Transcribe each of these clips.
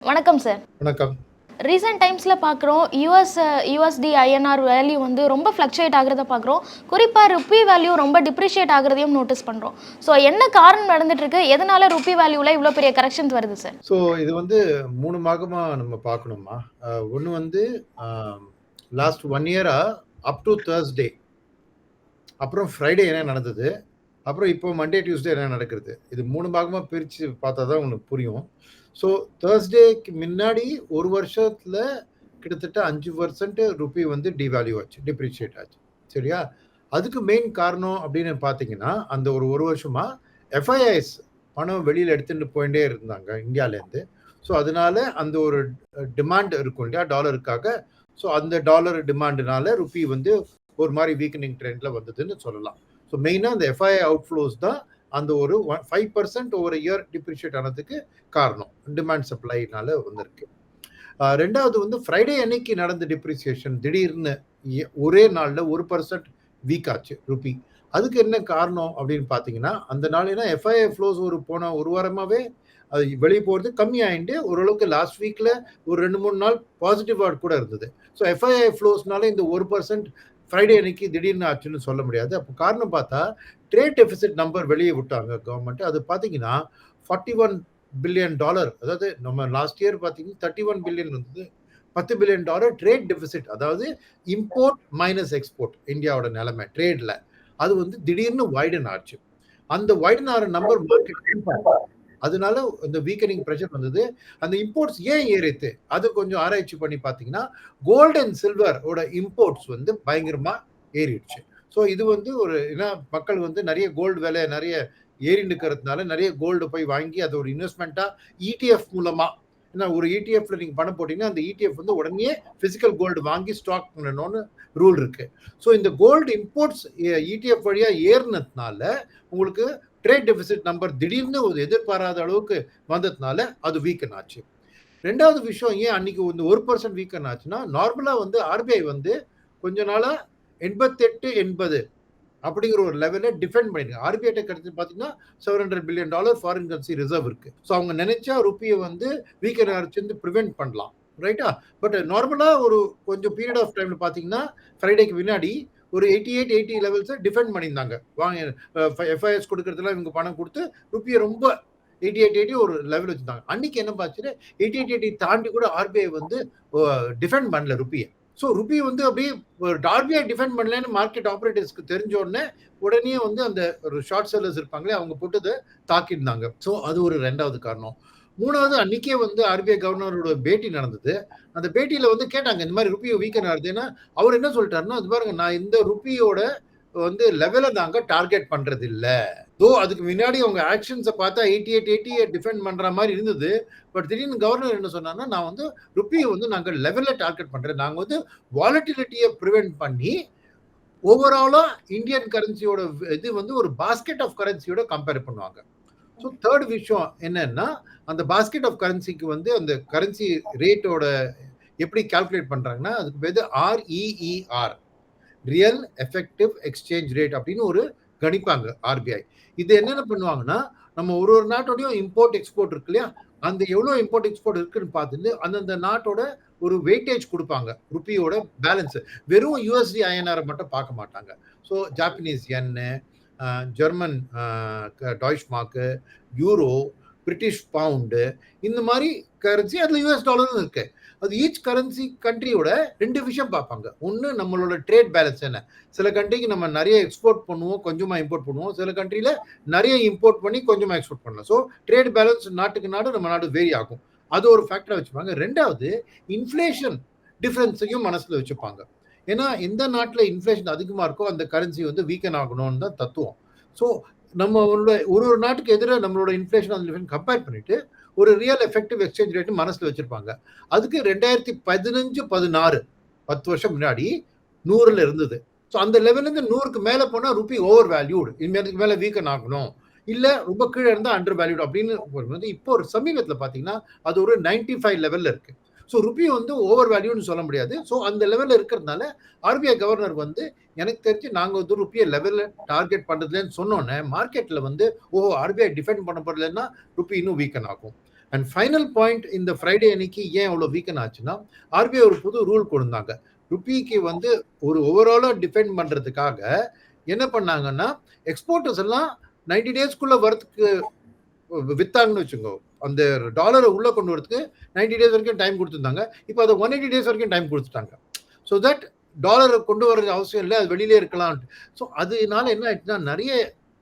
வணக்கம் சார். வணக்கம். ரீசென்ட் டைம்ஸில் பார்க்குறோம் யூஎஸ்டி ஐஎன்ஆர் வேல்யூ வந்து ரொம்ப ஃப்ளக்சுவேட் ஆகிறத பார்க்குறோம். குறிப்பாக ருப்பி வேல்யூ ரொம்ப டிப்ரிஷியேட் ஆகிறதையும் நோட்டீஸ் பண்ணுறோம். ஸோ என்ன காரணம் நடந்துட்டுருக்கு, எதனால ருப்பி வேல்யூவில் இவ்வளோ பெரிய கரெக்ஷன்ஸ் வருது சார்? ஸோ இது வந்து 3 பாகமாக நம்ம பார்க்கணுமா. ஒன்று வந்து லாஸ்ட் 1 இயரா அப் டு தேர்ஸ்டே, அப்புறம் ஃப்ரைடே என்ன நடந்தது, அப்புறம் இப்போ மண்டே டியூஸ்டே என்ன நடக்கிறது, இது 3 பாகமாக பிரித்து பார்த்தா தான் உங்களுக்கு புரியும். ஸோ தேர்ஸ்டேக்கு முன்னாடி ஒரு வருஷத்தில் கிட்டத்தட்ட 5% ருப்பி வந்து டிவேல்யூ ஆச்சு, டிப்ரிஷியேட் ஆச்சு. சரியா? அதுக்கு மெயின் காரணம் அப்படின்னு பார்த்தீங்கன்னா, அந்த ஒரு வருஷமா எஃப்ஐஐஸ் பணம் வெளியில் எடுத்துட்டு போயிட்டே இருந்தாங்க இந்தியாவிலேருந்து. ஸோ அதனால அந்த ஒரு டிமாண்ட் இருக்கும் இல்லையா டாலருக்காக. ஸோ அந்த டாலர் டிமாண்டுனால ருப்பி வந்து ஒரு மாதிரி வீக்கனிங் ட்ரெண்டில் வந்ததுன்னு சொல்லலாம். ஸோ மெயினாக அந்த எஃப்ஐஐ அவுட்ஃப்ளோஸ் தான் அந்த ஒரு 5% ஒரு இயர் டிப்ரிஷியேட் ஆனதுக்கு காரணம். டிமாண்ட் சப்ளைனால வந்திருக்கு. ரெண்டாவது வந்து ஃப்ரைடே அன்னைக்கு நடந்த டிப்ரிசியேஷன் திடீர்னு ஒரே நாளில் 1% வீக் ஆச்சு ருப்பி. அதுக்கு என்ன காரணம் அப்படின்னு பார்த்தீங்கன்னா, அந்த நாள் ஏன்னா எஃப்ஐஐ ஃப்ளோஸ் போன ஒரு வாரமாகவே அது வெளியே போகிறது கம்மியாயிட்டு ஓரளவுக்கு லாஸ்ட் வீக்கில் ஒரு 2-3 நாள் பாசிட்டிவ் வார்டு கூட இருந்தது. ஸோ எஃப்ஐஐ ஃப்ளோஸ்னால இந்த 1% ஃப்ரைடே அன்னைக்கு திடீர்னு ஆச்சுன்னு சொல்ல முடியாது. அப்போ காரணம் பார்த்தா ட்ரேட் டெபிசிட் நம்பர் வெளியே விட்டாங்க கவர்மெண்ட். அது பார்த்தீங்கன்னா $41 பில்லியன், அதாவது நம்ம லாஸ்ட் இயர் பார்த்தீங்கன்னா 31 பில்லியன் இருந்தது. $10 பில்லியன் ட்ரேட் டெபிசிட், அதாவது இம்போர்ட் மைனஸ் எக்ஸ்போர்ட் இந்தியாவோட நிலைமை ட்ரேட்ல அது வந்து திடீர்னு வைடன் ஆச்சு. அந்த வைடன் ஆகிற நம்பர் மார்க்கெட், அதனால இந்த வீக்கனிங் ப்ரெஷர் வந்தது. அந்த இம்போர்ட்ஸ் ஏன் ஏறித்து அது கொஞ்சம் ஆராய்ச்சி பண்ணி பார்த்தீங்கன்னா, கோல்டு அண்ட் சில்வரோட இம்போர்ட்ஸ் வந்து பயங்கரமா ஏறிடுச்சு. ஸோ இது வந்து ஒரு ஏன்னா மக்கள் வந்து நிறைய கோல்டு விலை நிறைய ஏறிண்டுக்கிறதுனால நிறைய கோல்டு போய் வாங்கி அதை ஒரு இன்வெஸ்ட்மெண்ட்டா இடிஎஃப் மூலமா, ஏன்னா ஒரு இடிஎஃப்ல நீங்க பணம் போட்டீங்கன்னா அந்த இடிஎஃப் வந்து உடனே பிசிக்கல் கோல்டு வாங்கி ஸ்டாக் பண்ணணும்னு ரூல் இருக்கு. ஸோ இந்த கோல்டு இம்போர்ட்ஸ் இடிஎஃப் வழியா ஏறினதுனால உங்களுக்கு ட்ரேட் டெபிசிட் நம்பர் திடீர்னு ஒரு எதிர்பாராத அளவுக்கு வந்ததுனால அது வீக்கன் ஆச்சு. ரெண்டாவது விஷயம் ஏன் அன்னைக்கு வந்து 1% வீக்கன் ஆச்சுன்னா, நார்மலா வந்து ஆர்பிஐ வந்து கொஞ்ச நாளா 88-80 அப்படிங்கிற ஒரு லெவல டிஃபெண்ட் பண்ணிருக்காங்க. ஆர்பிஐ கிடைச்சு பார்த்தீங்கன்னா $700 பில்லியன் ஃபாரின் கரன்சி ரிசர்வ் இருக்கு. ஸோ அவங்க நினைச்சா ருப்பியை வந்து வீக்கன் ஆச்சு ப்ரிவென்ட் பண்ணலாம், ரைட்டா? பட் நார்மலா ஒரு கொஞ்சம் பீரியட் ஆஃப் டைம்ல பார்த்தீங்கன்னா ஃப்ரைடேக்கு முன்னாடி ஒரு 88-80 லெவல்ஸை டிஃபெண்ட் பண்ணியிருந்தாங்க. வாங்க எஃப்ஐஎஸ் கொடுக்கறதுலாம் இவங்க பணம் கொடுத்து ருப்பியை ரொம்ப 88-80 ஒரு லெவல் வச்சுருந்தாங்க. அன்னைக்கு என்ன பார்த்துட்டு 88-80 தாண்டி கூட ஆர்பிஐ வந்து டிஃபெண்ட் பண்ணல ருப்பியை. ஸோ ருப்பி வந்து அப்படியே ஆர்பிஐ டிஃபெண்ட் பண்ணலன்னு மார்க்கெட் ஆப்ரேட்டர்ஸ்க்கு தெரிஞ்ச உடனே வந்து அந்த ஒரு ஷார்ட் செல்லர்ஸ் இருப்பாங்களே அவங்க போட்டு தாக்கியிருந்தாங்க. ஸோ அது ஒரு ரெண்டாவது காரணம். மூணாவது, அன்னைக்கே வந்து ஆர்பிஐ கவர்னரோட பேட்டி நடந்தது. அந்த பேட்டியில வந்து கேட்டாங்க இந்த மாதிரி ருப்பியை வீக்கன் ஆகுதுன்னா அவர் என்ன சொல்லிட்டாருன்னா, அது பாருங்க நான் இந்த ருப்பியோட வந்து லெவலை நாங்க டார்கெட் பண்றது இல்ல. அதுக்கு முன்னாடி அவங்க ஆக்ஷன்ஸை பார்த்தா 88-80 டிஃபெண்ட் பண்ற மாதிரி இருந்தது. பட் திடீர்னு கவர்னர் என்ன சொன்னார்னா, நான் வந்து ருப்பியை வந்து நாங்க லெவல்ல டார்கெட் பண்றேன், நாங்க வந்து வாலட்டிலிட்டியை ப்ரிவென்ட் பண்ணி ஓவராலா இந்தியன் கரன்சியோட இது வந்து ஒரு பாஸ்கெட் ஆஃப் கரன்சியோட கம்பேர் பண்ணுவாங்க. ஸோ தேர்ட் விஷயம் என்னன்னா, அந்த பாஸ்கெட் ஆஃப் கரன்சிக்கு வந்து அந்த கரன்சி ரேட்டோட எப்படி கால்குலேட் பண்றாங்கன்னா, அதுக்கு பேரு REER, real effective exchange rate அப்படின்னு ஒரு கணிப்பாங்க ஆர்பிஐ. இது என்னென்ன பண்ணுவாங்கன்னா, நம்ம ஒரு நாட்டோடையும் இம்போர்ட் எக்ஸ்போர்ட் இருக்கு இல்லையா, அந்த எவ்வளவு இம்போர்ட் எக்ஸ்போர்ட் இருக்குன்னு பார்த்துட்டு அந்தந்த நாட்டோட ஒரு வெயிட்டேஜ் கொடுப்பாங்க ருப்பியோட பேலன்ஸ். வெறும் யூஎஸ்டி ஐஎன்ஆர் மட்டும் பார்க்க மாட்டாங்க. ஸோ ஜாப்பனீஸ் யென்னு, German Deutsche mark, euro, British pound, இந்த மாதிரி கரன்சி அதில் யூஎஸ் டாலரும் இருக்கு. அது ஈச் கரன்சி கண்ட்ரியோட 2 விஷயம் பார்ப்பாங்க. ஒன்று நம்மளோட ட்ரேட் பேலன்ஸ் என்ன. சில கண்ட்ரிக்கு நம்ம நிறைய எக்ஸ்போர்ட் பண்ணுவோம், கொஞ்சமாக இம்போர்ட் பண்ணுவோம். சில கண்ட்ரியில் நிறைய இம்போர்ட் பண்ணி கொஞ்சமாக எக்ஸ்போர்ட் பண்ணலாம். ஸோ ட்ரேட் பேலன்ஸ் நாட்டுக்கு நாடு நம்ம நாடு வேரி ஆகும். அது ஒரு ஃபேக்டராக வச்சுப்பாங்க. ரெண்டாவது, இன்ஃப்ளேஷன் டிஃப்ரென்ஸையும் மனசில் வச்சுப்பாங்க. ஏன்னா எந்த நாட்டில் இன்ஃப்ளேஷன் அதிகமாக இருக்கோ அந்த கரன்சி வந்து வீக்கன் ஆகணும்னு தான் தத்துவம். ஸோ நம்மளோட ஒரு நாட்டுக்கு எதிராக நம்மளோட இன்ஃப்ளேஷன் கம்பேர் பண்ணிட்டு ஒரு ரியல் எஃபெக்டிவ் எக்ஸ்சேஞ்ச் ரேட் மனசுல வச்சிருப்பாங்க. அதுக்கு 2015-16 10 வருஷம் முன்னாடி 100ல இருந்தது. ஸோ அந்த லெவல்ல இருந்து 100க்கு மேல போனா ருப்பி ஓவர் வேல்யூடு, இனிமேலுக்கு மேல வீக்கன் ஆகணும், இல்ல ரொம்ப கீழே இருந்தா அண்டர் வேல்யூடு அப்படின்னு இப்போ ஒரு சமீபத்தில் பார்த்தீங்கன்னா அது ஒரு 95 லெவல்ல இருக்கு. ஸோ ருப்பி வந்து ஓவர் வேல்யூன்னு சொல்ல முடியாது. ஸோ அந்த லெவலில் இருக்கிறதுனால ஆர்பிஐ கவர்னர் வந்து எனக்கு தெரிஞ்சு நாங்கள் வந்து ருப்பியை லெவலில் டார்கெட் பண்ணுறதுலன்னு சொன்னோன்னே மார்க்கெட்டில் வந்து ஆர்பிஐ டிஃபெண்ட் பண்ண போகிறதுலன்னா ருப்பி இன்னும் வீக்கன் ஆகும். அண்ட் ஃபைனல் பாயிண்ட், இந்த ஃப்ரைடே அன்னைக்கு ஏன் அவ்வளோ வீக்கன் ஆச்சுன்னா, ஆர்பிஐ ஒரு புது ரூல் கொண்டாங்க. ருப்பிக்கு வந்து ஒரு ஓவராலா டிஃபெண்ட் பண்றதுக்காக என்ன பண்ணாங்கன்னா, எக்ஸ்போர்ட்டர்ஸ் எல்லாம் 90 டேஸ்க்குள்ள வரதுக்கு வித்தாங்கன்னு வச்சுக்கோ, அந்த டாலரை உள்ள கொண்டு வரதுக்கு 90 டேஸ் வரைக்கும் டைம் கொடுத்துருந்தாங்க. இப்போ அதை 180 டேஸ் வரைக்கும் டைம் கொடுத்துட்டாங்க. ஸோ தட் டாலரை கொண்டு வர்றது அவசியம் இல்லை, அது வெளியிலே இருக்கலாம். ஸோ அதனால என்ன ஆயிடுச்சுன்னா, நிறைய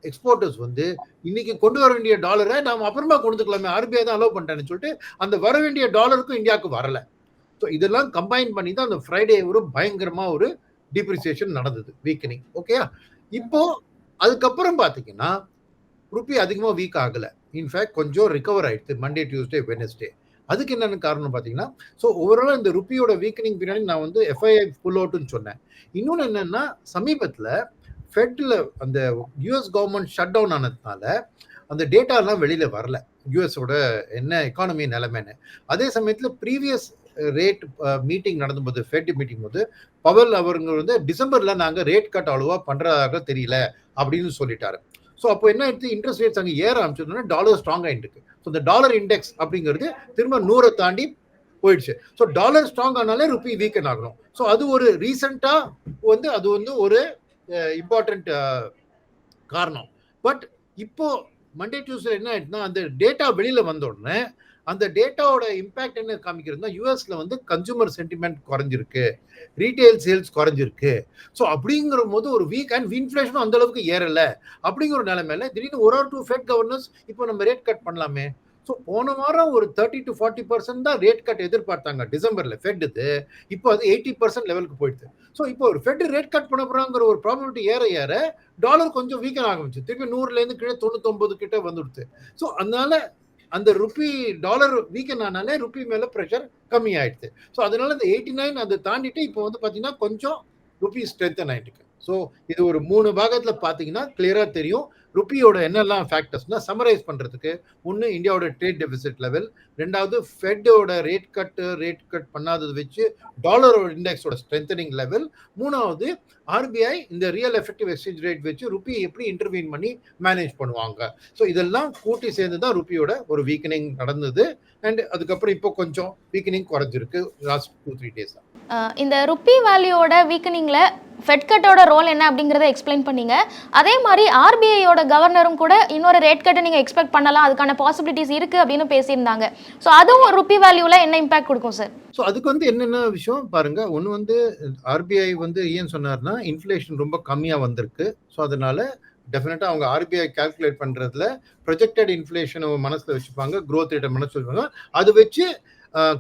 எக்ஸ்போர்ட்டர்ஸ் வந்து இன்னைக்கு கொண்டு வர வேண்டிய டாலரை நாம் அப்புறமா கொண்டுக்கலாமே, ஆர்பிஐ தான் அலோவ் பண்ணிட்டேன்னு சொல்லிட்டு அந்த வர வேண்டிய டாலருக்கும் இந்தியாவுக்கு வரல. ஸோ இதெல்லாம் கம்பைன் பண்ணி தான் அந்த ஃப்ரைடே ஒரு பயங்கரமா ஒரு டிப்ரிசியேஷன் நடந்தது, வீக்கனிங். ஓகேயா? இப்போ அதுக்கப்புறம் பார்த்தீங்கன்னா ருப்பி அதிகமாக வீக் ஆகலை. இன்ஃபேக்ட் கொஞ்சம் ரிகவர் ஆயிடுச்சு மண்டே, டியூஸ்டே, வெனஸ்டே. அதுக்கு என்னென்னு காரணம் பார்த்தீங்கன்னா, ஸோ ஓவராலாக இந்த ருப்பியோட வீக்கனிங் பின்னாடி நான் வந்து எஃப்ஐஐ புல் அவுட்னு சொன்னேன். இன்னொன்று என்னன்னா, சமீபத்தில் ஃபெட்ல அந்த யூஎஸ் கவர்மெண்ட் ஷட் டவுன் ஆனதுனால அந்த டேட்டாலாம் வெளியில வரல, யூஎஸோட என்ன எக்கானமி நிலைமைன்னு. அதே சமயத்தில் ப்ரீவியஸ் ரேட் மீட்டிங் நடந்தும்போது, ஃபெட் மீட்டிங் போது பவல் அவருங்க வந்து டிசம்பர்ல நாங்கள் ரேட் கட் அவ்வளோவா பண்றதாக தெரியல அப்படின்னு சொல்லிட்டாரு. ஸோ அப்போ என்ன ஆயிடுச்சு, இன்ட்ரெஸ்ட் ரேட்ஸ் அங்கே ஏற ஆரம்பிச்சதுன்னா டாலர் ஸ்ட்ராங் ஆகிட்டு இருக்கு. ஸோ இந்த டாலர் இண்டெக்ஸ் அப்படிங்கிறது திரும்ப 100 தாண்டி போயிடுச்சு. ஸோ டாலர் ஸ்ட்ராங் ஆனாலே ருப்பி வீக்கன் ஆகணும். ஸோ அது ஒரு ரீசெண்டா வந்து அது வந்து ஒரு இம்பார்ட்டன்ட் காரணம். பட் இப்போ மண்டே டியூஸ்டே என்ன ஆயிடுச்சுன்னா, அந்த டேட்டா வெளியில வந்த உடனே அந்த டேட்டாவோட இம்பாக்ட் என்ன காமிக்கிறதுனா, யூஎஸ்ல வந்து கன்சூமர் சென்டிமெண்ட் குறைஞ்சிருக்கு, ரீட்டைல் சேல்ஸ் குறைஞ்சிருக்கு. ஸோ அப்படிங்கிற போது ஒரு வீக் அண்ட் இன்ஃபிளேஷனும் அந்த அளவுக்கு ஏறல அப்படிங்கிற ஒரு நிலைமையில திடீர்னு ஒரு 2 ஃபெட் கவர்னர்ஸ் இப்போ நம்ம ரேட் கட் பண்ணலாமே. ஸோ போன வாரம் ஒரு 30 to 40% தான் ரேட் கட் எதிர்பார்த்தாங்க டிசம்பர்ல ஃபெட். இப்போ அது 80% லெவலுக்கு போயிடுது. ஸோ இப்போ ஒரு ஃபெட் ரேட் கட் பண்ண போறாங்கிற ஒரு ப்ராபபிலிட்டி ஏற ஏற டாலர் கொஞ்சம் வீக்கன் ஆரம்பிச்சு, திருப்பி 100லேருந்து கீழே 99 கிட்ட வந்துடுது. ஸோ அதனால அந்த ருப்பி டாலர் வீக்கன் ஆனாலே ருப்பி மேல ப்ரெஷர் கம்மி ஆயிடுது. ஸோ அதனால இந்த 89 அதை தாண்டிட்டு இப்போ வந்து பார்த்தீங்கன்னா கொஞ்சம் ருப்பி ஸ்ட்ரென்தன் ஆயிட்டு. ஸோ இது ஒரு 3 பாகத்துல பார்த்தீங்கன்னா கிளியரா தெரியும் ருப்பியோட என்னெல்லாம் ஃபேக்டர்ஸ்னா, சமரைஸ் பண்றதுக்கு, ஒன்று இந்தியாவோட ட்ரேட் டெபிசிட் லெவல், ரெண்டாவது ஃபெட்டோட ரேட் கட் பண்ணாதது வச்சு டாலரோட இண்டெக்ஸோட ஸ்ட்ரென்தனிங் லெவல், மூணாவது ஆர்பிஐ இந்த ரியல் எஃபெக்டிவ் எக்ஸ்சேஞ்ச் ரேட் வச்சு ருப்பி எப்படி இன்டர்வீன் பண்ணி மேனேஜ் பண்ணுவாங்க. ஸோ இதெல்லாம் கூட்டி சேர்ந்து தான் ருப்பியோட ஒரு வீக்கனிங் நடந்தது. அண்ட் அதுக்கப்புறம் இப்போ கொஞ்சம் வீக்கனிங் குறைஞ்சிருக்கு லாஸ்ட் 2-3 டேஸ். இந்த ருப்பி வேல்யூவோட வீக்கனிங்ல ஃபெட் கட்டோட ரோல் என்ன அப்படிங்கிறத எக்ஸ்பிளைன் பண்ணீங்க. அதே மாதிரி ஆர்பிஐயோட கவர்னரும் கூட இன்னொரு ரேட் கட்டை நீங்கள் எக்ஸ்பெக்ட் பண்ணலாம், அதுக்கான பாசிபிலிட்டிஸ் இருக்குது அப்படின்னு பேசியிருந்தாங்க. ஸோ அதுவும் ருப்பி வேல்யூவில் என்ன இம்பாக்ட் கொடுக்கும் சார்? ஸோ அதுக்கு வந்து என்னென்ன விஷயம் பாருங்க. ஒன்று வந்து ஆர்பிஐ வந்து ஏன் சொன்னார்னா, இன்ஃப்ளேஷன் ரொம்ப கம்மியாக வந்திருக்கு. ஸோ அதனால டெஃபினட்டாக அவங்க ஆர்பிஐ கால்குலேட் பண்ணுறதுல ப்ரொஜெக்டட் இன்ஃப்ளேஷனை மனசில் வச்சுப்பாங்க, க்ரோத் ரேட்டை மனசில் வச்சுப்பாங்க. அது வச்சு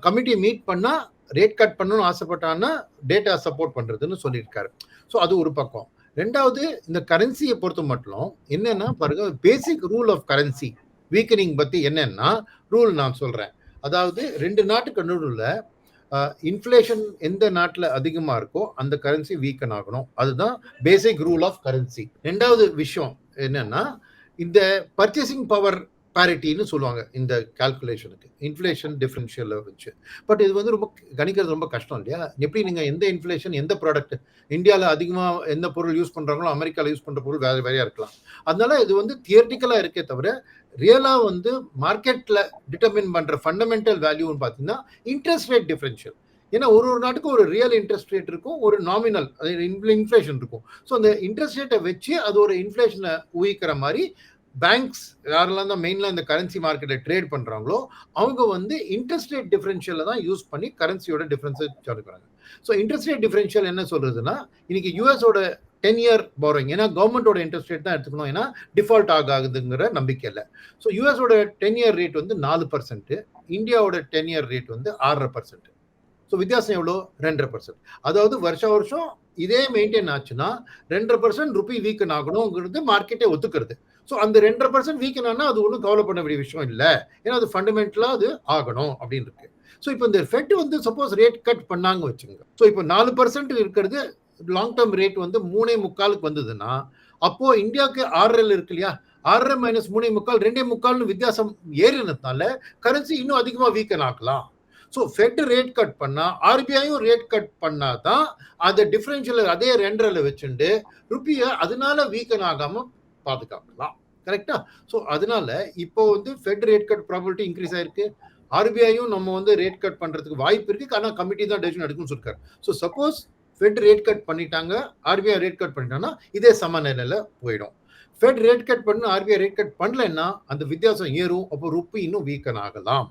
கமிட்டி மீட் பண்ணால் ரேட் கட் பண்ணணும்னு ஆசைப்பட்டான்னா டேட்டா சப்போர்ட் பண்ணுறதுன்னு சொல்லியிருக்காரு. ஸோ அது ஒரு பக்கம். ரெண்டாவது, இந்த கரன்சியை பொறுத்த மட்டும் என்னன்னா பாருங்க, basic rule of currency weakening பற்றி என்னன்னா ரூல் நான் சொல்கிறேன். அதாவது 2 நாட்டுக்கு நடுவில் இன்ஃப்ளேஷன் எந்த நாட்டில் அதிகமாக இருக்கோ அந்த கரன்சி வீக்கன் ஆகணும். அதுதான் பேசிக் ரூல் ஆஃப் கரன்சி. ரெண்டாவது விஷயம் என்னன்னா, இந்த பர்ச்சேசிங் பவர் பேரிட்டின்னு சொல்லுவாங்க இந்த கால்குலேஷனுக்கு, இன்ஃப்ளேஷன் டிஃபரன்ஷியலை வச்சு. பட் இது வந்து ரொம்ப கணிக்கிறது ரொம்ப கஷ்டம் இல்லையா? எப்படி நீங்கள் எந்த இன்ஃப்ளேஷன் எந்த ப்ராடக்ட் இந்தியாவில் அதிகமாக எந்த பொருள் யூஸ் பண்ணுறாங்களோ அமெரிக்காவில் யூஸ் பண்ணுற பொருள் வேறு வேறையாக இருக்கலாம். அதனால இது வந்து தியரிட்டிக்கலாக இருக்கே தவிர ரியலாக வந்து மார்க்கெட்டில் டிட்டர்மின் பண்ணுற ஃபண்டமெண்டல் வேல்யூன்னு பார்த்தீங்கன்னா இன்ட்ரெஸ்ட் ரேட் டிஃபரன்ஷியல். ஏன்னா ஒரு நாட்டுக்கு ஒரு ரியல் இன்ட்ரெஸ்ட் ரேட் இருக்கும், ஒரு நாமினல் இன்ஃப்ளேஷன் இருக்கும். ஸோ அந்த இன்ட்ரெஸ்ட் ரேட்டை வச்சு அது ஒரு இன்ஃப்ளேஷனை ஊகிக்கிற மாதிரி பேங்க்ஸ் யாரெல்லாம் தான் மெயினாக இந்த கரன்சி மார்க்கெட்டை ட்ரேட் பண்ணுறாங்களோ அவங்க வந்து இன்ட்ரெஸ்ட் ரேட் டிஃபரன்ஷியலை தான் யூஸ் பண்ணி கரன்சியோட டிஃபரன்ஸை சொல்லிக்கிறாங்க. ஸோ இன்ட்ரெஸ்ட் ரேட் டிஃபரன்ஷியல் என்ன சொல்றதுன்னா, இன்னைக்கு யூஎஸோட 10 இயர் borrowing, ஏன்னா கவர்மெண்டோட இன்ட்ரெஸ்ட் ரேட் தான் எடுத்துக்கணும், ஏன்னா டிஃபால்ட் ஆகுதுங்கிற நம்பிக்கை இல்லை. ஸோ யூஎஸோட 10 இயர் ரேட் வந்து 4%, இந்தியாவோட 10 இயர் ரேட் வந்து 6%. ஸோ வித்தியாசம் எவ்வளோ? 2.5%. அதாவது வருஷம் இதே மெயின்டைன் ஆச்சுன்னா 2.5% ருப்பி வீக்கன் ஆகணுங்கிறது மார்க்கெட்டே ஒத்துக்கிறது. ஸோ அந்த 2.5% வீக்கன் ஆனால் அது ஒன்றும் கவலைப்பட வேண்டிய விஷயம் இல்லை, ஏன்னா அது ஃபண்டமெண்டலாக அது ஆகணும் அப்படின்னு இருக்கு. ஸோ இப்போ இந்த ஃபெட் வந்து சப்போஸ் ரேட் கட் பண்ணாங்க வச்சுங்க, ஸோ இப்போ 4% இருக்கிறது லாங் டேர்ம் ரேட் வந்து 3.25 வந்ததுன்னா, அப்போ இந்தியாவுக்கு 6.5 இருக்கு இல்லையா, 6.5 மைனஸ் 3.25 2.25 வித்தியாசம் ஏறினதுனால கரன்சி இன்னும் அதிகமாக வீக்கன் ஆகலாம். ஸோ ஃபெட் ரேட் கட் பண்ணா ஆர்பிஐயும் ரேட் கட் பண்ணாதான் அதை டிஃபரன்ஷியல் அதே 2.5 வச்சுட்டு ருப்பியை அதனால வீக்கன் ஆகாம பாதுகாக்கலாம். கரெக்டா? ஸோ அதனால இப்போ வந்து fed rate cut probability increase ஆயிருக்கு. ஆர்பிஐயும் நம்ம வந்து ரேட் கட் பண்றதுக்கு வாய்ப்பு இருக்கு. ஆனா கமிட்டி தான் டெசிஷன் எடுக்கும்னு சொல்லிருக்காரு. So suppose fed rate cut பண்ணிட்டாங்க, ஆர்பிஐ ரேட் கட் பண்ணிட்டாங்கன்னா இதே சமநிலையில போயிடும். ஃபெட் ரேட் கட் பண்ணு ஆர்பிஐ ரேட் கட் பண்ணலன்னா அந்த வித்தியாசம் ஏறும். அப்போ ருப்பி இன்னும் வீக்கன் ஆகலாம்.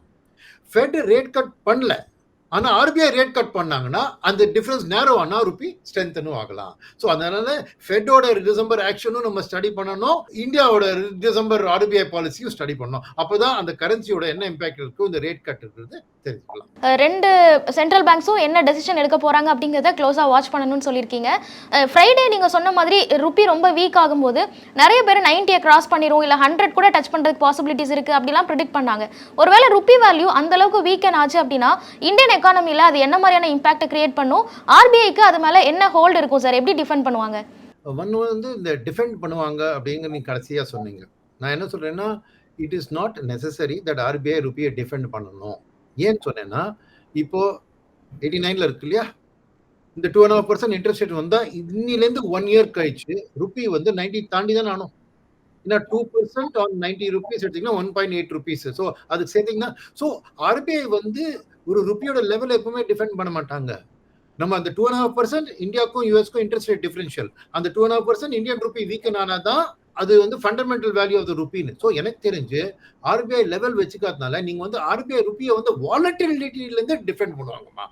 ஃபெட் ரேட் கட் பண்ணல, ஆனா ஆர்பிஐ ரேட் கட் பண்ணாங்கன்னா அந்த டிஃபரன்ஸ் நேரோ ஆனா ருப்பி ஸ்ட்ரென்த்தனும் ஆகலாம். ஸோ அதனால ஃபெட்டோட டிசம்பர் ஆக்ஷனும் நம்ம ஸ்டடி பண்ணணும், இந்தியாவோட டிசம்பர் ஆர்பிஐ பாலிசியும் ஸ்டடி பண்ணணும். அப்பதான் அந்த கரன்சியோட என்ன இம்பாக்ட் இருக்கு, இந்த ரேட் கட் இருக்கிறது தெரிஞ்சுக்கலாம். ரெண்டு சென்ட்ரல் பேங்க்ஸும் என்ன டெசிஷன் எடுக்க போறாங்க அப்படிங்கிறத க்ளோஸாக வாட்ச் பண்ணணும்னு சொல்லியிருக்கீங்க. ஃப்ரைடே நீங்கள் சொன்ன மாதிரி ருப்பி ரொம்ப வீக் ஆகும்போது நிறைய பேர் 90 கிராஸ் பண்ணிரும், இல்லை 100 கூட டச் பண்ணுறதுக்கு பாசிபிலிட்டிஸ் இருக்குது அப்படிலாம் ப்ரிடிக்ட் பண்ணாங்க. ஒருவேளை ருப்பி வேல்யூ அந்த அளவுக்கு வீக்கன் ஆச்சு அப்படின்னா இந்தியன் எக்கானமியில் அது என்ன மாதிரியான இம்பாக்ட் கிரியேட் பண்ணும், ஆர்பிஐக்கு அது மேலே என்ன ஹோல்டு இருக்கும் சார், எப்படி டிஃபெண்ட் பண்ணுவாங்க? ஒன்று வந்து இந்த டிஃபெண்ட் பண்ணுவாங்க அப்படிங்கிற நீங்க கடைசியா சொன்னீங்க. நான் என்ன சொல்றேன்னா, it is not necessary that RBI ருப்பியை டிஃபெண்ட் பண்ணணும். ஏன்னு சொன்னேன்னா, இப்போ 89ல இருக்கு இல்லையா, இந்த 2.5% இன்ட்ரெஸ்ட் ரேட் வந்தா இன்னிலேருந்து 1 இயர் கழிச்சு ருப்பி வந்து 90 தாண்டி தான் ஆனும். ஏன்னா 2% ஆன் 90 rupees எடுத்தீங்கன்னா 1.8 rupees. ஸோ அதுக்கு சேர்த்தீங்கன்னா, ஸோ ஆர்பிஐ வந்து ஒரு ருப்பியோட லெவல் எப்பவுமே டிஃபெண்ட் பண்ண மாட்டாங்க. நம்ம அந்த 2.5% இந்தியாவுக்கும் யூஎஸ்க்கும் இன்ட்ரெஸ்ட் ரேட் டிஃபரன்ஷியல், அந்த 2.5% இந்தியன் ருப்பி வீக்கன் ஆனாதான் அது வந்து ஃபண்டமெண்டல் வேல்யூ ஆஃப் த ருப்பின்னு. ஸோ எனக்கு தெரிஞ்சு ஆர்பிஐ லெவல் வச்சுக்காதனால நீங்க வந்து ஆர்பிஐ ருப்பியை வந்து வாலட்டிலிட்டில இருந்து டிஃபெண்ட் பண்ணுவாங்கம்மா.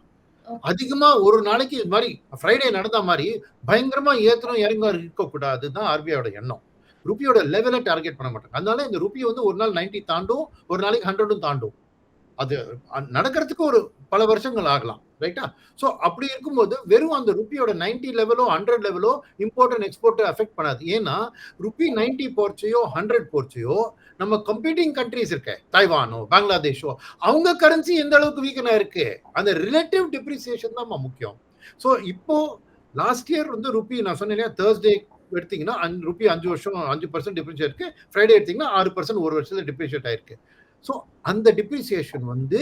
அதிகமா ஒரு நாளைக்கு இது மாதிரி ஃப்ரைடே நடந்த மாதிரி பயங்கரமா ஏத்தணும் இறங்க இருக்கக்கூடாது தான் ஆர்பிஐயோட எண்ணம். ருப்பியோட லெவலை டார்கெட் பண்ண மாட்டாங்க. அதனால இந்த ருப்பி வந்து ஒரு நாள் 90 தாண்டும், ஒரு நாளைக்கு 100 தாண்டும். அது நடக்கிறதுக்கு ஒரு பல வருஷங்கள் ஆகலாம், ரைட்டா? ஸோ அப்படி இருக்கும்போது வெறும் அந்த ருப்பியோட 90 லெவலோ 100 லெவலோ இம்போர்ட் அண்ட் எக்ஸ்போர்ட் அஃபெக்ட் பண்ணாது. ஏன்னா ருப்பி 90 போர்ச்சையோ 100 போர்ச்சையோ நம்ம கம்பீட்டிங் கண்ட்ரிஸ் இருக்க, தைவானோ பங்களாதேஷோ, அவங்க கரன்சி எந்த அளவுக்கு வீக்கனா இருக்கு, அந்த ரிலேட்டிவ் டிப்ரிசியேஷன் தான் முக்கியம். ஸோ இப்போ லாஸ்ட் இயர் வந்து ருப்பி நான் சொன்னேன் இல்லையா, தேர்ஸ்டே எடுத்தீங்கன்னா ருப்பி 5 வருஷம் 5% டிப்ரிசியேட் இருக்கு, ஃப்ரைடே எடுத்தீங்கன்னா 6% ஒரு வருஷத்துல டிப்ரிசியேட் ஆயிருக்கு. ஸோ அந்த டிப்ரிசியேஷன் வந்து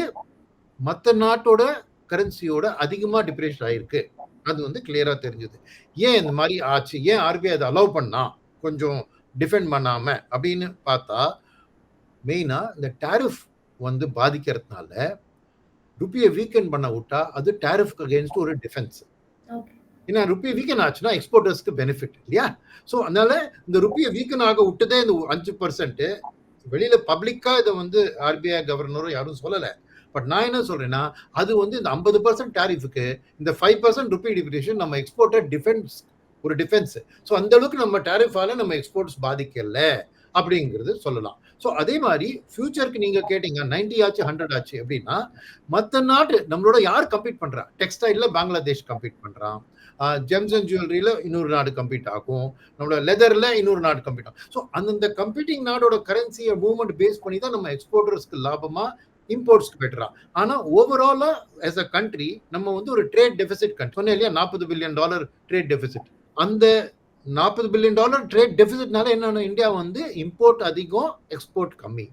மற்ற நாட்டோட கரன்சியோட அதிகமா டிப்ரிசியேட் ஆயிருக்கு. அது வந்து கிளியரா தெரிஞ்சது. ஏன் இந்த மாதிரி ஆச்சு, ஏன் ஆர்பிஐ அதை அலோவ் பண்ணா கொஞ்சம் டிஃபெண்ட் பண்ணாம அப்படின்னு பார்த்தா, மெயினா இந்த டாரிஃப் வந்து பாதிக்கிறதுனால ருப்பியை வீக்கன் பண்ண விட்டா அது டாரிஃப்க்கு அகேன்ஸ்ட் ஒரு டிஃபென்ஸ். ஏன்னா ருப்பி வீக்கன் ஆச்சுன்னா எக்ஸ்போர்ட்டர்ஸ்க்கு பெனிஃபிட் இல்லையா? ஸோ அதனால இந்த ருப்பியை வீக்கன் ஆக விட்டதே இந்த 5%. வெளியில பப்ளிக்கா இதை வந்து ஆர்பிஐ கவர்னரும் யாரும் சொல்லலை. பட் நான் என்ன சொல்றேன்னா, அது வந்து இந்த 50% டாரிஃபுக்கு இந்த 5% ருப்பி டிப்ரிசியேஷன் நம்ம எக்ஸ்போர்ட்டர் டிஃபென்ஸ், ஒரு டிஃபென்ஸ். ஸோ அந்த அளவுக்கு நம்ம டாரிஃபால நம்ம எக்ஸ்போர்ட்ஸ் பாதிக்கல அப்படிங்கிறது சொல்லலாம். ஸோ அதே மாதிரி ஃபியூச்சருக்கு நீங்க கேட்டீங்க 90 ஆச்சு 100 ஆச்சு அப்படின்னா, மற்ற நாட்டு நம்மளோட யார் கம்பீட் பண்றா? டெக்ஸ்டைல்ல பங்களாதேஷ் கம்பீட் பண்றான், ஜெம்ஸ் அண்ட் ஜுவல்லரியில இன்னொரு நாடு கம்பீட் ஆகும், நம்மளோட லெதர்ல இன்னொரு நாடு கம்பீட் ஆகும். ஸோ அந்தந்த கம்பீட்டிங் நாடோட கரன்சியை மூவ்மெண்ட் பேஸ் பண்ணி தான் நம்ம எக்ஸ்போர்ட்டர்ஸ்க்கு லாபமா, இம்போர்ட்ஸ்க்கு பெட்டரா. ஆனா ஓவராலா ஆஸ் அ கண்ட்ரி நம்ம வந்து ஒரு ட்ரேட் டெபிசிட் கண்ட்ரி. சொன்னேன் இல்லையா, $40 பில்லியன் ட்ரேட் டெபிசிட். அந்த $40 பில்லியன் ட்ரேட் டெபிசிட்னால என்னன்னா, இந்தியா வந்து இம்போர்ட் அதிகம், எக்ஸ்போர்ட் கம்மி.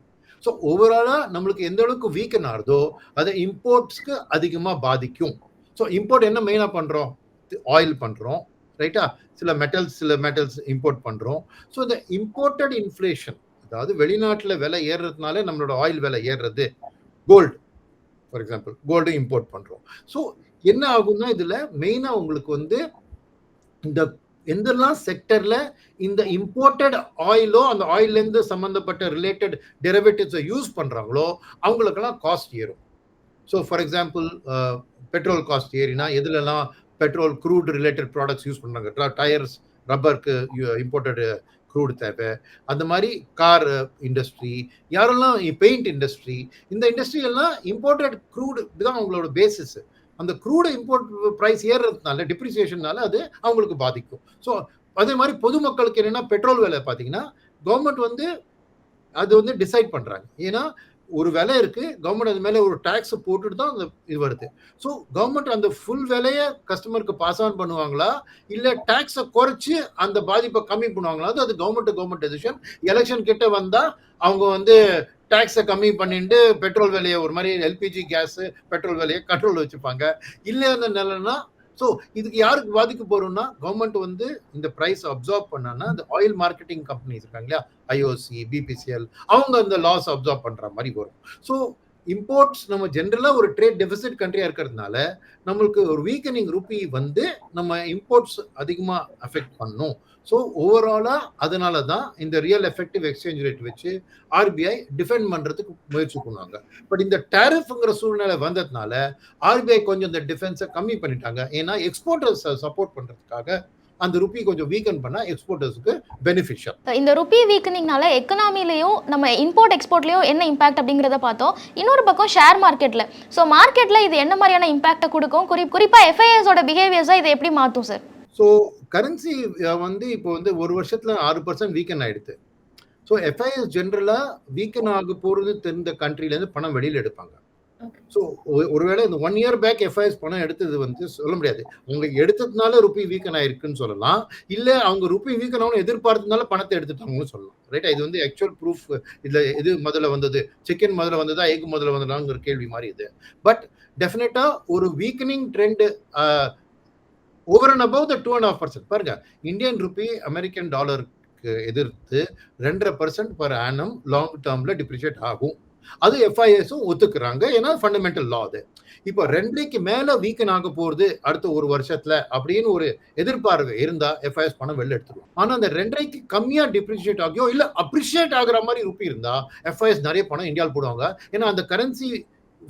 ஸோ ஓவராலா நம்மளுக்கு எந்த அளவுக்கு வீக்கன் ஆகுதோ அதை இம்போர்ட்ஸ்க்கு அதிகமா பாதிக்கும். ஸோ இம்போர்ட் என்ன மெயினா பண்றோம், ஆயில் பண்றோம், ரைட்டா? சில மெட்டல்ஸ் இம்போர்ட் பண்றோம். ஸோ இந்த இம்போர்ட்டட் இன்ஃப்ளேஷன், அதாவது வெளிநாட்டுல விலை ஏறுறதுனால நம்மளோட ஆயில் விலை ஏறுறது, gold for example, gold import பண்றோம். ஸோ என்ன ஆகும்னா, இதுல மெயினா உங்களுக்கு வந்து இந்த எந்தெல்லாம் செக்டர்ல இந்த இம்போர்ட்டட் ஆயிலோ அந்த ஆயில்ல இருந்து சம்பந்தப்பட்ட ரிலேட்டட் டெரிவேட்டிவ்ஸை யூஸ் பண்றாங்களோ அவங்களுக்கெல்லாம் காஸ்ட் ஏறும். So for example petrol cost ஏறினா எதுலலாம் petrol crude related products use பண்றாங்க, டயர்ஸ், ரப்பருக்கு இம்போர்ட்டட் க்ரூட் தேவை. அந்த மாதிரி கார் இண்டஸ்ட்ரி, யாரெல்லாம் பெயிண்ட் இண்டஸ்ட்ரி, இந்த இண்டஸ்ட்ரி எல்லாம் இம்போர்ட்டட் க்ரூட் தான் அவங்களோட பேசிஸ். அந்த க்ரூட் இம்போர்ட் ப்ரைஸ் ஏறுறதுனால, டிப்ரிசியேஷனால அது அவங்களுக்கு பாதிக்கும். ஸோ அதே மாதிரி பொதுமக்களுக்கு என்னன்னா, பெட்ரோல் விலை பார்த்தீங்கன்னா கவர்மெண்ட் வந்து அது வந்து டிசைட் பண்றாங்க. ஏன்னா ஒரு விலை இருக்கு, கவர்மெண்ட் அது மேல ஒரு டாக்ஸ் போட்டுட்டு தான் அந்த இது வருது. ஸோ கவர்மெண்ட் அந்த ஃபுல் விலையை கஸ்டமருக்கு பாஸ் ஆன் பண்ணுவாங்களா, இல்ல டாக்ஸை குறைச்சு அந்த பாதிப்பை கம்மி பண்ணுவாங்களா, அது கவர்மெண்ட் டெசிஷன். எலெக்ஷன் கிட்ட வந்தா அவங்க வந்து டாக்ஸை கம்மி பண்ணிட்டு பெட்ரோல் விலையை ஒரு மாதிரி எல்பிஜி கேஸ் பெட்ரோல் விலையை கண்ட்ரோல் வச்சுப்பாங்க. இல்லை அந்த நிலைன்னா ஸோ இதுக்கு யாருக்கு பாதிக்க போறோம்னா கவர்மெண்ட் வந்து இந்த பிரைஸ் அப்சார்ப் பண்ணான்னா இந்த ஆயில் மார்க்கெட்டிங் கம்பெனிஸ் இருக்காங்க இல்லையா, ஐஓசி, பிபிசிஎல், அவங்க அந்த லாஸ் அப்சார்ப் பண்ற மாதிரி வரும். ஸோ இம்போர்ட்ஸ் நம்ம ஜென்ரலா ஒரு ட்ரேட் டெபிசிட் கண்ட்ரியா இருக்கிறதுனால நம்மளுக்கு ஒரு வீக்கனிங் ரூபி வந்து நம்ம இம்போர்ட்ஸ் அதிகமா அஃபெக்ட் பண்ணும். ஸோ ஓவராலா அதனால தான் இந்த ரியல் எஃபெக்டிவ் எக்ஸ்சேஞ்ச் ரேட் வச்சு ஆர்பிஐ டிஃபெண்ட் பண்றதுக்கு முயற்சி பண்ணுவாங்க. பட் இந்த டேரிஃப்ங்கிற சூழ்நிலை வந்ததுனால ஆர்பிஐ கொஞ்சம் இந்த டிஃபென்ஸை கம்மி பண்ணிட்டாங்க. ஏன்னா எக்ஸ்போர்ட்டர்ஸ் சப்போர்ட் பண்றதுக்காக அந்த ருப்பி கொஞ்சம் வீக்கன் பண்ணா எக்ஸ்போர்ட்டர்ஸ்க்கு பெனிஃபிஷியல். இந்த ருப்பி வீக்கனிங்னால எக்கனாமிலையும் நம்ம இம்போர்ட் எக்ஸ்போர்ட்லையும் என்ன இம்பாக்ட் அப்படிங்கிறத பார்த்தோம். இன்னொரு பக்கம் ஷேர் மார்க்கெட்டில், ஸோ மார்க்கெட்டில் இது என்ன மாதிரியான இம்பாக்டை கொடுக்கும், குறிப்பாக எஃப்ஐஎஸோட பிஹேவியர்ஸை இதை எப்படி மாற்றும் சார்? ஸோ கரன்சி வந்து இப்போ வந்து ஒரு வருஷத்துல 6% வீக்கன் ஆயிடுது. ஸோ எஃப்ஐஎஸ் ஜென்ரலா வீக்கன் ஆக போறது தெரிந்த கண்ட்ரிலேருந்து பணம் வெளியில எடுப்பாங்க. ஸோ ஒருவேளை இந்த 1 இயர் பேக் எஃப்ஐஎஸ் பணம் எடுத்தது வந்து சொல்ல முடியாது. அவங்க எடுத்ததுனால ருப்பி வீக்கன் ஆயிருக்குன்னு சொல்லலாம், இல்ல அவங்க ருப்பி வீக்கன் ஆகணும் எதிர்பார்த்ததுனால பணத்தை எடுத்துட்டாங்கன்னு சொல்லலாம். ரைட்டா? இது வந்து ஆக்சுவல் ப்ரூஃப். இதுல எது முதல்ல வந்தது, சிக்கன் முதல்ல வந்ததா எக் முதல்ல வந்ததாங்கிற கேள்வி மாதிரி இது. பட் டெஃபினட்டா ஒரு weakening trend over and above the 2.5%. பாருங்க, இந்தியன் ருப்பி அமெரிக்கன் டாலருக்கு எதிர்த்து 2.5% பர் ஆனம் லாங் டேர்ம்ல டிப்ரிஷியேட் ஆகும். அது எஃப்ஐஎஸும் ஒத்துக்கிறாங்க, ஏன்னா ஃபண்டமெண்டல் லா அது. இப்போ 2க்கு மேல வீக்கன் ஆக போறது அடுத்த ஒரு வருஷத்துல அப்படின்னு ஒரு எதிர்பார்வை இருந்தா எஃப்ஐஎஸ் பணம் வெளில எடுத்துருவோம். ஆனா அந்த 2க்கு கம்மியா டிப்ரிஷியேட் ஆகியோ இல்ல அப்ரிஷியேட் ஆகுற மாதிரி ருப்பி இருந்தா எஃப்ஐஎஸ் நிறைய பணம் இந்தியாவில் போடுவாங்க. ஏன்னா அந்த கரன்சி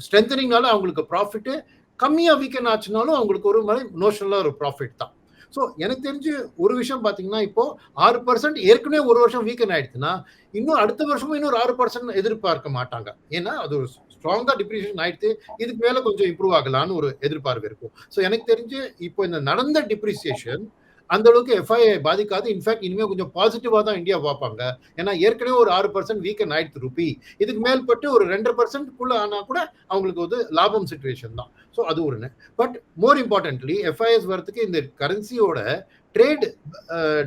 ஸ்ட்ரென்தனிங்னால அவங்களுக்கு ப்ராஃபிட் கம்மியா வீக்கன் ஆச்சுனாலும் அவங்களுக்கு ஒரு மாதிரி நோஷனலா ஒரு ப்ராஃபிட் தான். ஸோ எனக்கு தெரிஞ்சு ஒரு விஷயம் பார்த்தீங்கன்னா, இப்போ 6% ஏற்கனவே ஒரு வருஷம் வீக்கன் ஆயிடுச்சுன்னா இன்னும் அடுத்த வருஷமும் இன்னொரு 6% எதிர்பார்க்க மாட்டாங்க. ஏன்னா அது ஒரு ஸ்ட்ராங்கா டிப்ரிஷியேஷன் ஆயிடுச்சு, இதுக்கு மேல கொஞ்சம் இம்ப்ரூவ் ஆகலான்னு ஒரு எதிர்பார்ப்பு இருக்கும். ஸோ எனக்கு தெரிஞ்சு இப்போ இந்த நடந்த டிப்ரிசியேஷன் அந்த அளவுக்கு எஃப்ஐஐ பாதிக்காது. இன்ஃபேக்ட் இனிமே கொஞ்சம் பாசிட்டிவா தான் இந்தியா பார்ப்பாங்க. ஏன்னா ஏற்கனவே ஒரு 6% வீக்கன் ஆயிடுச்சு ருப்பி, இதுக்கு மேல்பட்டு ஒரு 2%க்குள்ள ஆனா கூட அவங்களுக்கு வந்து லாபம் சிச்சுவேஷன் தான். ஸோ அது ஒன்று. பட் மோர் இம்பார்ட்டன்ட்லி எஃப்ஐஎஸ் வரதுக்கு இந்த கரன்சியோட ட்ரேட்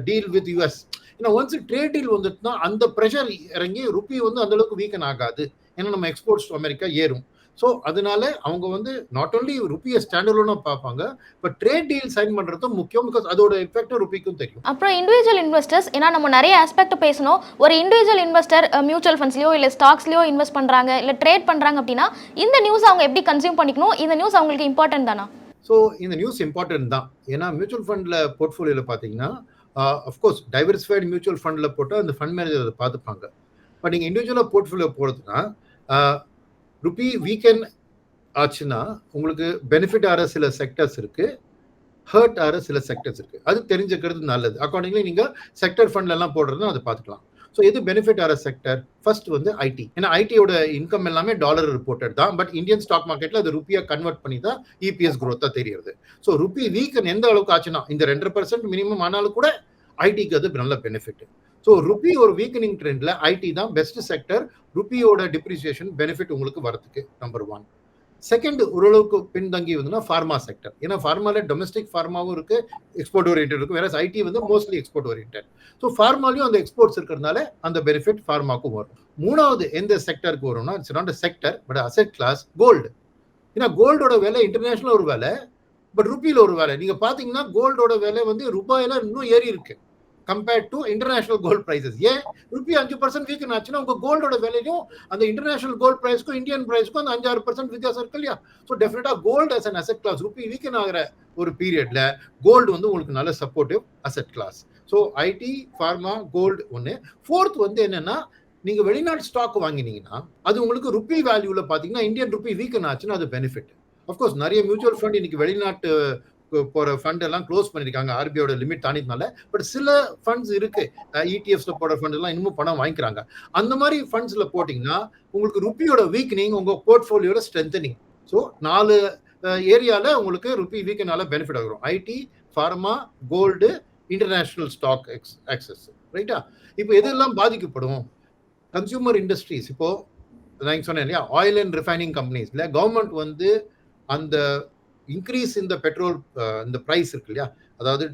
டீல் வித் யூஎஸ். ஏன்னா ஒன்ஸ் ட்ரேட் டீல் வந்துட்டுனா அந்த ப்ரெஷர் இறங்கி ருப்பி வந்து அந்த அளவுக்கு வீக்கன் ஆகாது. ஏன்னா நம்ம எக்ஸ்போர்ட்ஸ் அமெரிக்கா ஏறும். ஸோ அதனால அவங்க வந்து நாட் ஓன்லி ருப்பியை ஸ்டாண்டர்லோனா பார்ப்பாங்க, பட் ட்ரேட் டீல் சைன் பண்ணுறதும் முக்கியம். பிகாஸ் அதோட எஃபெக்ட் ருப்பிக்கும் தெரியும். அப்புறம் இண்டிவிஜுவல் இன்வெஸ்டர்ஸ், ஏன்னா நம்ம நிறைய ஆஸ்பெக்ட் பேசணும். ஒரு இண்டிவிஜுவல் இன்வெஸ்டர் மியூச்சுவல் ஃபண்ட்ஸ்லையோ இல்லை ஸ்டாக்ஸ்லையோ இன்வெஸ்ட் பண்ணுறாங்க இல்லை ட்ரேட் பண்ணுறாங்க அப்படின்னா இந்த நியூஸ் அவங்க எப்படி கன்சியூம் பண்ணிக்கணும்? இந்த நியூஸ் அவங்களுக்கு இம்பார்ட்டன்ட் தானா? ஸோ இந்த நியூஸ் இம்பார்ட்டன்ட் தான். ஏன்னா மியூச்சுவல் ஃபண்டில் போர்ட்ஃபோலியோவில் பார்த்தீங்கன்னா அஃப்கோர்ஸ் டைவர்சிஃபைடு மியூச்சுவல் ஃபண்டில் போட்டால் அந்த ஃபண்ட் மேனேஜர் அதை பார்த்துப்பாங்க. பட் நீங்கள் இண்டிவிஜுவலாக போர்ட்ஃபோலியோ போகிறதுனா ருப்பி வீக்கெண்ட் ஆச்சுன்னா உங்களுக்கு பெனிஃபிட் ஆகிற சில செக்டர்ஸ் இருக்கு, ஹர்ட் ஆகிற சில செக்டர்ஸ் இருக்கு. அது தெரிஞ்சுக்கிறது நல்லது. அக்கார்டிங்லி நீங்க செக்டர் ஃபண்ட்ல எல்லாம் போடுறதுனா அதை பார்த்துக்கலாம். ஸோ எது பெனிஃபிட் ஆகிற செக்டர்? ஃபர்ஸ்ட் வந்து ஐடி. ஏன்னா ஐடியோட இன்கம் எல்லாமே டாலர் ரிப்போர்ட்டட் தான். பட் இந்தியன் ஸ்டாக் மார்க்கெட்ல அது ருப்பியா கன்வெர்ட் பண்ணி தான் இபிஎஸ் growth தெரியுது. ஸோ ருப்பி வீக்கன் எந்த அளவுக்கு ஆச்சுன்னா இந்த 2% மினிமம் ஆனாலும் கூட ஐடிக்கு அது நல்ல பெனிஃபிட். ஸோ ருப்பி ஒரு வீக்கனிங் ட்ரெண்ட்ல ஐடி தான் பெஸ்ட் செக்டர். ருப்பியோட டிப்ரிசியேஷன் பெனிஃபிட் உங்களுக்கு வரதுக்கு நம்பர் 1. செகண்ட் ஓரளவுக்கு பின்தங்கி வந்ததுன்னா ஃபார்மா செக்டர். ஏன்னா ஃபார்மால டொமஸ்டிக் ஃபார்மாவும் இருக்கு, எக்ஸ்போர்ட் ஓரியன்டட் இருக்கும். வேற ஐடி வந்து மோஸ்ட்லி எக்ஸ்போர்ட் ஓரியன்டட். ஸோ ஃபார்மாலையும் அந்த எக்ஸ்போர்ட்ஸ் இருக்கிறதுனால அந்த பெனிஃபிட் ஃபார்மாக்கும் வரும். 3வது எந்த செக்டருக்கு வரும்னா it's not a sector but asset class, gold. ஏன்னா கோல்டோட விலை இன்டர்நேஷனல் ஒரு விலை, பட் ருப்பியில் ஒரு விலை. நீங்க பாத்தீங்கன்னா கோல்டோட விலை வந்து ரூபாயில இன்னும் ஏறி இருக்கு compared to international gold prices. ஏன் ருப்பி 5% வீக்கன் ஆச்சுன்னா உங்க கோல்டோட விலையும் அந்த இன்டர்நேஷனல் கோல்ட் பிரைஸ்க்கும் இந்தியன் பிரைஸ்க்கும் அந்த 5-6% வித்தியாசம் இருக்கு இல்லையா? So definitely gold as an asset class rupee weaken ஆகிற ஒரு பீரியட்ல கோல்டு வந்து உங்களுக்கு நல்ல supportive asset class. So IT, pharma, gold ஒன்று. 4th வந்து என்னன்னா நீங்க வெளிநாட்டு ஸ்டாக் வாங்கினீங்கன்னா அது உங்களுக்கு ருப்பி வேல்யூல பாத்தீங்கன்னா இந்தியன் ருப்பி வீக்கன் ஆச்சுன்னா அது பெனிஃபிட். அஃப்கோர்ஸ் நிறைய மியூச்சுவல் ஃபண்ட் இன்னைக்கு வெளிநாட்டு போற ஃபண்ட் எல்லாம் க்ளோஸ் பண்ணிருக்காங்க ஆர்பிஐயோட லிமிட் தாண்டினால. பட் சில ஃபண்ட்ஸ் இருக்கு, இடிஎஃப்ஸ்ல போற ஃபண்ட் எல்லாம் இன்னும் பணம் வாங்கிக்கிறாங்க. அந்த மாதிரி ஃபண்ட்ஸ்ல போட்டீங்கன்னா உங்களுக்கு ருப்பியோட வீக்கனிங் உங்க போர்ட்ஃபோலியோட ஸ்ட்ரென்தனிங். ஸோ 4 ஏரியால உங்களுக்கு ருப்பி வீக்கனால பெனிஃபிட் ஆகும். IT, pharma, gold, international stock access. ரைட்டா? இப்போ எதெல்லாம் பாதிக்கப்படும்? Consumer industries. இப்போ நான் சொன்னேன் இல்லையா, ஆயில் அண்ட் ரிஃபைனிங் கம்பெனிஸ்ல கவர்மெண்ட் வந்து அந்த இன்க்ரீஸ் இந்த பெட்ரோல் இந்த பிரைஸ் இருக்கு இல்லையா, அதாவது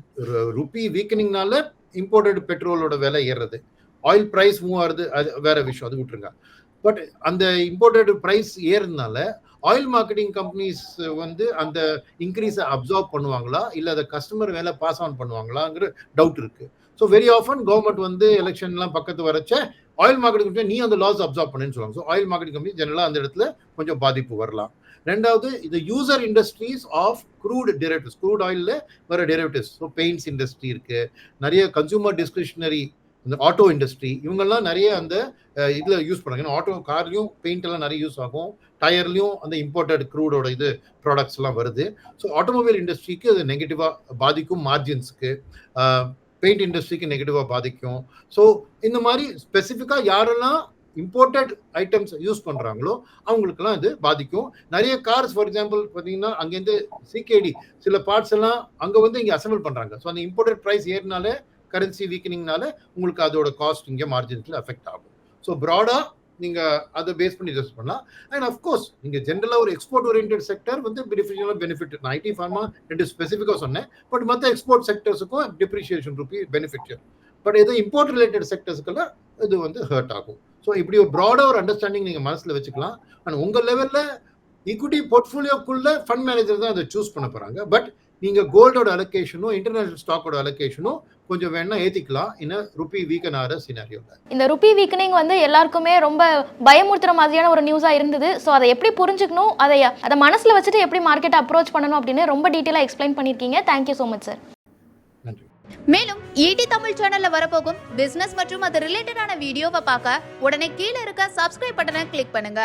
ருப்பி வீக்கனிங்னால இம்போர்ட்டட் பெட்ரோலோட விலை ஏறுறது, ஆயில் பிரைஸ் மூவ் ஆகுது, அது வேற விஷயம், அது விட்டுருங்க. பட் அந்த இம்போர்ட்டட் பிரைஸ் ஏறுறதுனால ஆயில் மார்க்கெட்டிங் கம்பெனிஸ் வந்து அந்த இன்க்ரீஸை அப்சார்ப் பண்ணுவாங்களா இல்லை அதை கஸ்டமர் மேலே பாஸ் ஆன் பண்ணுவாங்களாங்கிற டவுட் இருக்கு. ஸோ வெரி ஆஃபன் கவர்மெண்ட் வந்து எலெக்ஷன்லாம் பக்கத்து வரச்ச ஆயில் மார்க்கெட்டிங் கம்பெனி நீ அந்த லாஸ் அப்சார்ப் பண்ணுன்னு சொல்லுவாங்க. ஸோ ஆயில் மார்க்கெட்டிங் கம்பெனி ஜெனரலாக அந்த இடத்துல கொஞ்சம் பாதிப்பு வரலாம். ரெண்டாவது இது user industries of crude derivatives, crude ஆயிலில் வர டெரிவேட்டிவ்ஸ். ஸோ பெயிண்ட்ஸ் இண்டஸ்ட்ரி இருக்கு, நிறைய கன்சூமர் டிஸ்கிரிஷனரி, இந்த ஆட்டோ இண்டஸ்ட்ரி, இவங்கெல்லாம் நிறைய அந்த இதில் யூஸ் பண்ணுறாங்க. ஏன்னா ஆட்டோ கார்லையும் பெயிண்ட் எல்லாம் நிறைய யூஸ் ஆகும், டயர்லையும் அந்த இம்போர்ட்டட் க்ரூடோட இது ப்ராடக்ட்ஸ் எல்லாம் வருது. ஸோ ஆட்டோமொபைல் இண்டஸ்ட்ரிக்கு அது நெகட்டிவாக பாதிக்கும், மார்ஜின்ஸ்க்கு. பெயிண்ட் இண்டஸ்ட்ரிக்கு நெகட்டிவாக பாதிக்கும். ஸோ இந்த மாதிரி ஸ்பெசிஃபிக்காக யாரெல்லாம் இம்போர்ட்டட் ஐட்டம்ஸ் யூஸ் பண்ணுறாங்களோ அவங்களுக்கெல்லாம் இது பாதிக்கும். நிறைய கார்ஸ் ஃபார் எக்ஸாம்பிள் பார்த்தீங்கன்னா அங்கேருந்து சிகேடி சில பார்ட்ஸ் எல்லாம் அங்கே வந்து இங்கே அசம்பிள் பண்ணுறாங்க. ஸோ அந்த இம்போர்ட்டட் ப்ரைஸ் ஏறினாலே கரன்சி வீக்கனிங்னால உங்களுக்கு அதோட காஸ்ட் இங்கே மார்ஜின்ஸில் அஃபெக்ட் ஆகும். ஸோ ப்ராடாக நீங்கள் அதை பேஸ் பண்ணி யூஸ் பண்ணலாம். அண்ட் அஃப்கோர்ஸ் நீங்கள் ஜென்ரலாக ஒரு எக்ஸ்போர்ட் ஓரியன்ட் செக்டர் வந்து பெனிஃபிட். நான் ஐடி ஃபார்மா 2 ஸ்பெசிஃபிக்காக சொன்னேன். பட் மற்ற எக்ஸ்போர்ட் செக்டர்ஸுக்கும் டிப்ரிஷியேஷன் ரூபி பெனிஃபிட். பட் எது இம்போர்ட் ரிலேட்டட் செக்டர்ஸுக்கெல்லாம் இது வந்து ஹர்ட் ஆகும். ஸோ இப்படி ஒரு ப்ராடாக ஒரு அண்டர்ஸ்டாண்டிங் நீங்கள் மனசில் வச்சுக்கலாம். அண்ட் உங்கள் லெவலில் ஈக்விட்டி போர்ட்ஃபோலியோக்குள்ள ஃபண்ட் மேனேஜர் தான் அதை சூஸ் பண்ண போகிறாங்க. பட் நீங்கள் கோல்டோட அலோகேஷனும் இன்டர்நேஷனல் ஸ்டாக்கோட அலோகேஷனும் கொஞ்சம் வேணா ஏற்றிக்கலாம் இன்னும் ருப்பி வீக்கன் ஆகிற சினாரியோவில். இந்த ருப்பி வீக்கனிங் வந்து எல்லாருக்குமே ரொம்ப பயமுறுத்துற மாதிரியான ஒரு நியூஸாக இருந்தது. ஸோ அதை எப்படி புரிஞ்சுக்கணும், அதை மனசில் வச்சுட்டு எப்படி மார்க்கெட்டை அப்ரோச் பண்ணணும் அப்படின்னு ரொம்ப டீட்டெயிலாக எக்ஸ்பிளைன் பண்ணியிருக்கீங்க. Thank you so much sir. நன்றி. மேலும் ஈடி தமிழ் சேனல்ல வரப்போகும் பிசினஸ் மற்றும் அது ரிலேட்டடான வீடியோவை பார்க்க உடனே கீழே இருக்க சப்ஸ்கிரைப் பட்டனை கிளிக் பண்ணுங்க.